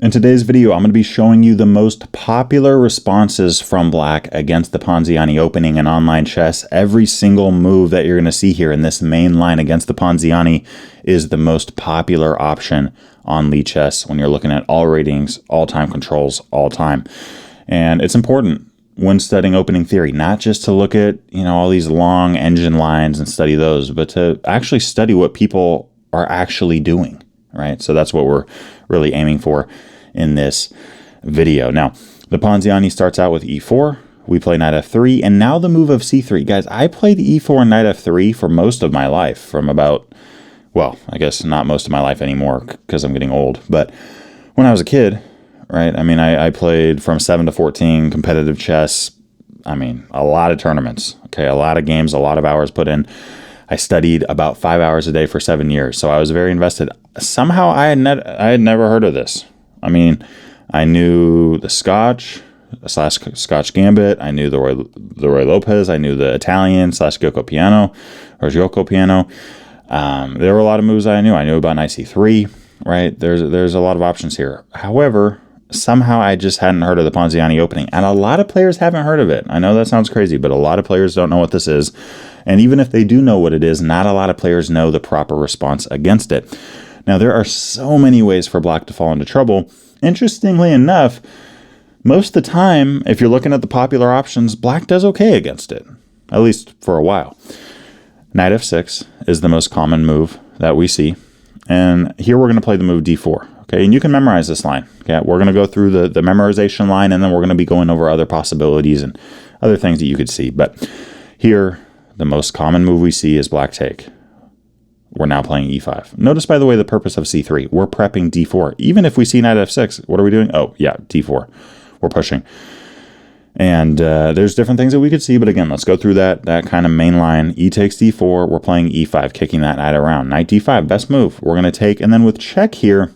In today's video, I'm going to be showing you the most popular responses from Black against the Ponziani Opening in online chess. Every single move that you're going to see here in this main line against the Ponziani is the most popular option on Lichess when you're looking at all ratings, all time controls, all time. And it's important when studying opening theory, not just to look at, all these long engine lines and study those, but to actually study what people are actually doing, right? So that's what we're really aiming for in this video. Now, the Ponziani starts out with e4. We play knight f3, and now the move of c3. Guys, I played e4 and knight f3 for most of my life, from about, well, I guess not most of my life anymore because I'm getting old, but when I was a kid, right? I played from 7 to 14 competitive chess. A lot of tournaments, okay? A lot of games, a lot of hours put in. I studied about 5 hours a day for 7 years, so I was very invested. Somehow I had never heard of this. I knew the Scotch Gambit. I knew the Roy Lopez. I knew the Italian / Giocco Piano or Giocco Piano. There were a lot of moves I knew. I knew about knight c3, right? There's a lot of options here. However, somehow I just hadn't heard of the Ponziani Opening, and a lot of players haven't heard of it. I know that sounds crazy, but a lot of players don't know what this is. And even if they do know what it is, not a lot of players know the proper response against it. Now, there are so many ways for Black to fall into trouble. Interestingly enough, most of the time, if you're looking at the popular options, Black does okay against it, at least for a while. Knight f6 is the most common move that we see. And here we're going to play the move d4. Okay, and you can memorize this line. Okay, we're going to go through the memorization line, and then we're going to be going over other possibilities and other things that you could see. But here, the most common move we see is Black take. We're now playing e5. Notice, by the way, the purpose of c3. We're prepping d4. Even if we see knight f6, what are we doing? Oh, yeah, d4. We're pushing. And there's different things that we could see, but again, let's go through that kind of main line. E takes d4. We're playing e5, kicking that knight around. Knight d5, best move. We're going to take, and then with check here,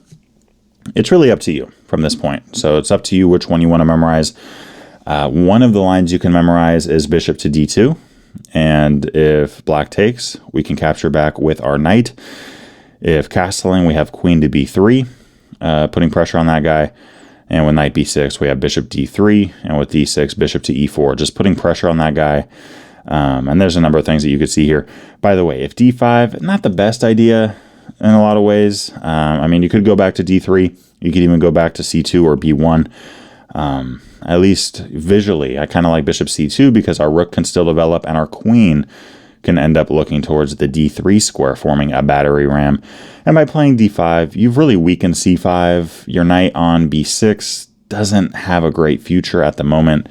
it's really up to you from this point. So it's up to you which one you want to memorize. One of the lines you can memorize is bishop to d2. And if Black takes, we can capture back with our knight. If castling, we have queen to b3, putting pressure on that guy. And with knight b6, we have bishop d3. And with d6, bishop to e4, just putting pressure on that guy. And there's a number of things that you could see here. By the way, if d5, not the best idea in a lot of ways. You could go back to d3. You could even go back to c2 or b1. At least visually, I kind of like bishop c2 because our rook can still develop and our queen can end up looking towards the d3 square, forming a battery ram. And by playing d5, you've really weakened c5. Your knight on b6 doesn't have a great future at the moment,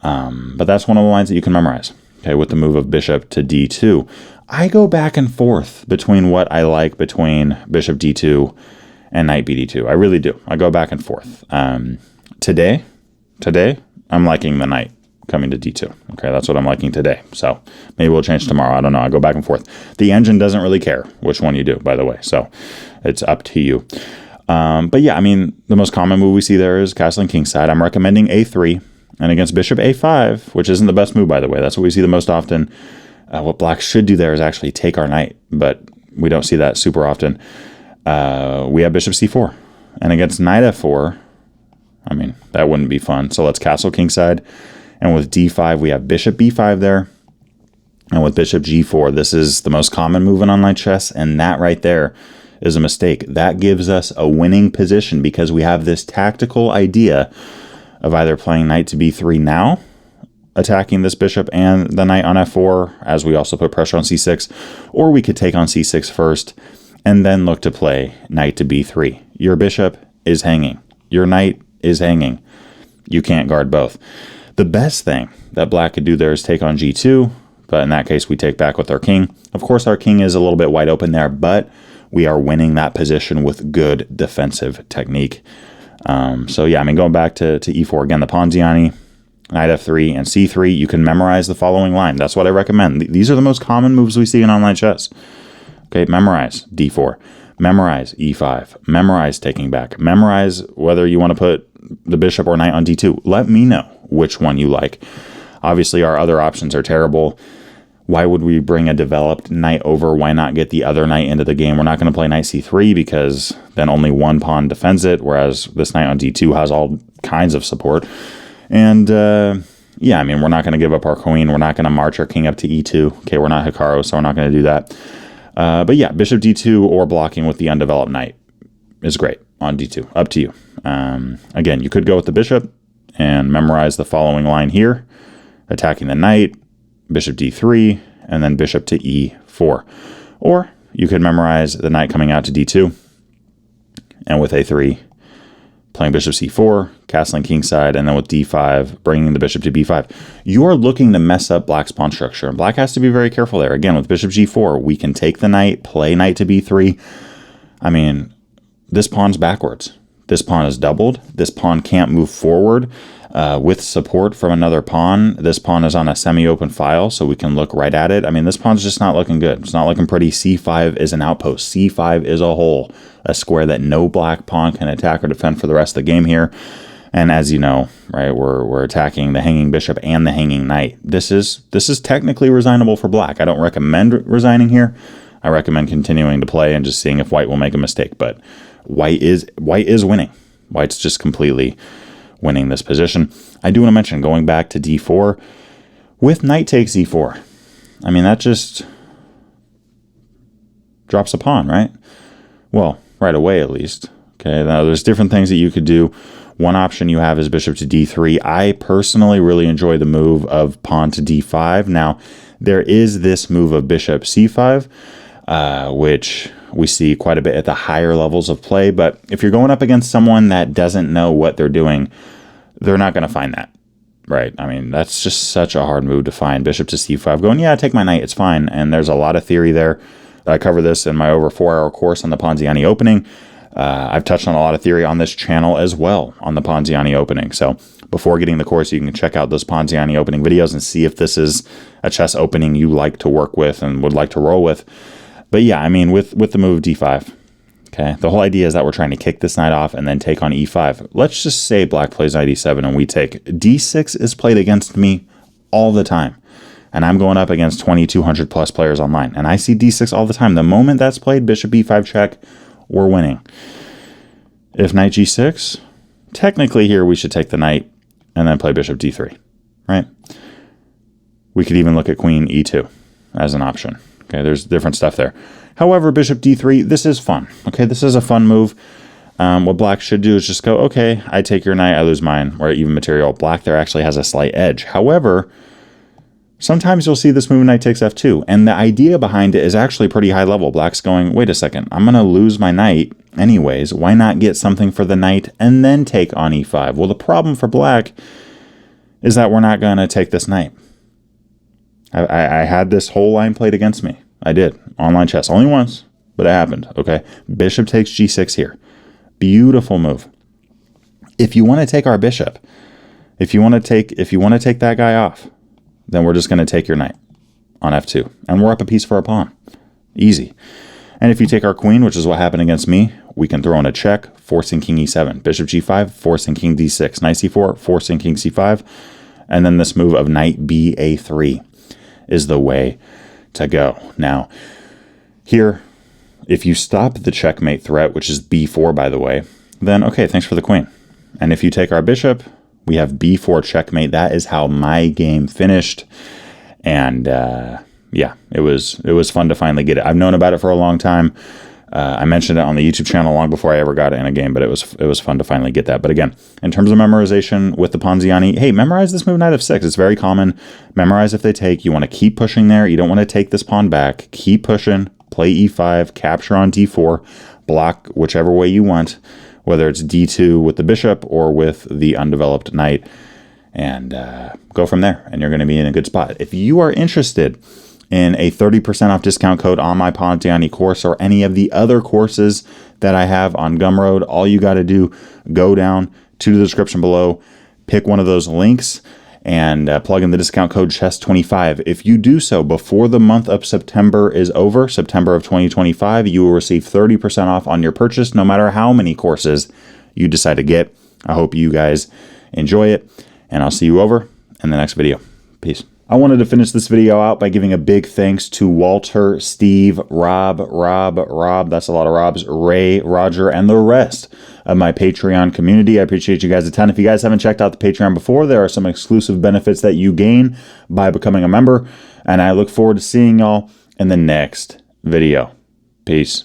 but that's one of the lines that you can memorize, okay, with the move of bishop to d2. I go back and forth between what I like between bishop d2 and knight bd2. I really do. I go back and forth. Today, I'm liking the knight coming to d2. Okay, that's what I'm liking today. So maybe we'll change tomorrow. I don't know. I go back and forth. The engine doesn't really care which one you do, by the way. So it's up to you. But yeah, the most common move we see there is castling kingside. I'm recommending a3. And against bishop a5, which isn't the best move, by the way, that's what we see the most often. What Black should do there is actually take our knight, but we don't see that super often. We have bishop c4. And against knight f4, that wouldn't be fun. So let's castle kingside. And with d5, we have bishop b5 there. And with bishop g4, this is the most common move in online chess. And that right there is a mistake. That gives us a winning position because we have this tactical idea of either playing knight to b3 now, attacking this bishop and the knight on f4, as we also put pressure on c6, or we could take on c6 first and then look to play knight to b3. Your bishop is hanging. Your knight is hanging. You can't guard both. The best thing that Black could do there is take on g2, but in that case, we take back with our king. Of course, our king is a little bit wide open there, but we are winning that position with good defensive technique. So yeah, going back to e4 again, the Ponziani, knight f3 and c3, you can memorize the following line. That's what I recommend. These are the most common moves we see in online chess. Okay, memorize d4, memorize e5, memorize taking back, memorize whether you want to put the bishop or knight on d2. Let me know which one you like. Obviously, our other options are terrible. Why would we bring a developed knight over? Why not get the other knight into the game? We're not going to play knight c3 because then only one pawn defends it, whereas this knight on d2 has all kinds of support. And yeah, I mean, we're not going to give up our queen. We're not going to march our king up to e2. Okay, we're not Hikaru, so we're not going to do that. But yeah, bishop d2 or blocking with the undeveloped knight is great on d2. Up to you. Again, you could go with the bishop and memorize the following line here, attacking the knight, bishop d3, and then bishop to e4. Or you could memorize the knight coming out to d2, and with a3, playing bishop c4, castling kingside, and then with d5, bringing the bishop to b5. You are looking to mess up black's pawn structure, and black has to be very careful there. Again, with bishop g4, we can take the knight, play knight to b3. I mean, this pawn's backwards. This pawn is doubled. This pawn can't move forward with support from another pawn. This pawn is on a semi-open file, so we can look right at it. I mean, this pawn's just not looking good. It's not looking pretty. c5 is an outpost. c5 is a hole, a square that no black pawn can attack or defend for the rest of the game here. And as you know, right, we're attacking the hanging bishop and the hanging knight. This is technically resignable for black. I don't recommend resigning here. I recommend continuing to play and just seeing if white will make a mistake. But white is winning. White's just completely winning this position. I do want to mention, going back to d4, with knight takes e4. I mean, that just drops a pawn, right? Well, right away at least. Okay, now there's different things that you could do. One option you have is bishop to d3. I personally really enjoy the move of pawn to d5. Now, there is this move of bishop c5, which we see quite a bit at the higher levels of play. But if you're going up against someone that doesn't know what they're doing, they're not going to find that, right? I mean, that's just such a hard move to find. Bishop to c5, going, yeah, take my knight, it's fine. And there's a lot of theory there. I cover this in my over 4-hour course on the Ponziani Opening. I've touched on a lot of theory on this channel as well on the Ponziani Opening. So before getting the course, you can check out those Ponziani Opening videos and see if this is a chess opening you like to work with and would like to roll with. But yeah, I mean, with the move d5, okay, the whole idea is that we're trying to kick this knight off and then take on e5. Let's just say black plays knight e7 and we take. d6 is played against me all the time. And I'm going up against 2,200 plus players online. And I see d6 all the time. The moment that's played, bishop e5 check, we're winning. If knight g6, technically here we should take the knight and then play bishop d3, right? We could even look at queen e2 as an option. Okay, there's different stuff there. However, bishop d3, this is fun. Okay, this is a fun move. What black should do is just go, okay, I take your knight, I lose mine. We're even material. Black there actually has a slight edge. However, sometimes you'll see this move knight takes f2. And the idea behind it is actually pretty high level. Black's going, wait a second, I'm going to lose my knight anyways. Why not get something for the knight and then take on e5? Well, the problem for black is that we're not going to take this knight. I had this whole line played against me. I did. Online chess. Only once, but it happened. Okay. Bishop takes g6 here. Beautiful move. If you want to take our bishop, if you want to take that guy off, then we're just going to take your knight on f2. And we're up a piece for a pawn. Easy. And if you take our queen, which is what happened against me, we can throw in a check, forcing king e7. Bishop g5, forcing king d6. Knight c4, forcing king c5. And then this move of knight ba3 is the way to go. Now, here, if you stop the checkmate threat, which is b4, by the way, then okay, thanks for the queen. And if you take our bishop, we have b4 checkmate. That is how my game finished. And yeah, it was fun to finally get it. I've known about it for a long time. I mentioned it on the YouTube channel long before I ever got it in a game, but it was fun to finally get that. But again, in terms of memorization with the Ponziani, hey, memorize this move knight f6. It's very common. Memorize if they take. You want to keep pushing there. You don't want to take this pawn back. Keep pushing. Play e5. Capture on d4. Block whichever way you want, whether it's d2 with the bishop or with the undeveloped knight, and go from there. And you're going to be in a good spot. If you are interested in a 30% off discount code on my Ponziani course or any of the other courses that I have on Gumroad, all you got to do, go down to the description below, pick one of those links, and plug in the discount code CHESS25. If you do so before the month of September is over, September of 2025, you will receive 30% off on your purchase, no matter how many courses you decide to get. I hope you guys enjoy it, and I'll see you over in the next video. Peace. I wanted to finish this video out by giving a big thanks to Walter, Steve, Rob, that's a lot of Robs, Ray, Roger, and the rest of my Patreon community. I appreciate you guys a ton. If you guys haven't checked out the Patreon before, there are some exclusive benefits that you gain by becoming a member, and I look forward to seeing y'all in the next video. Peace.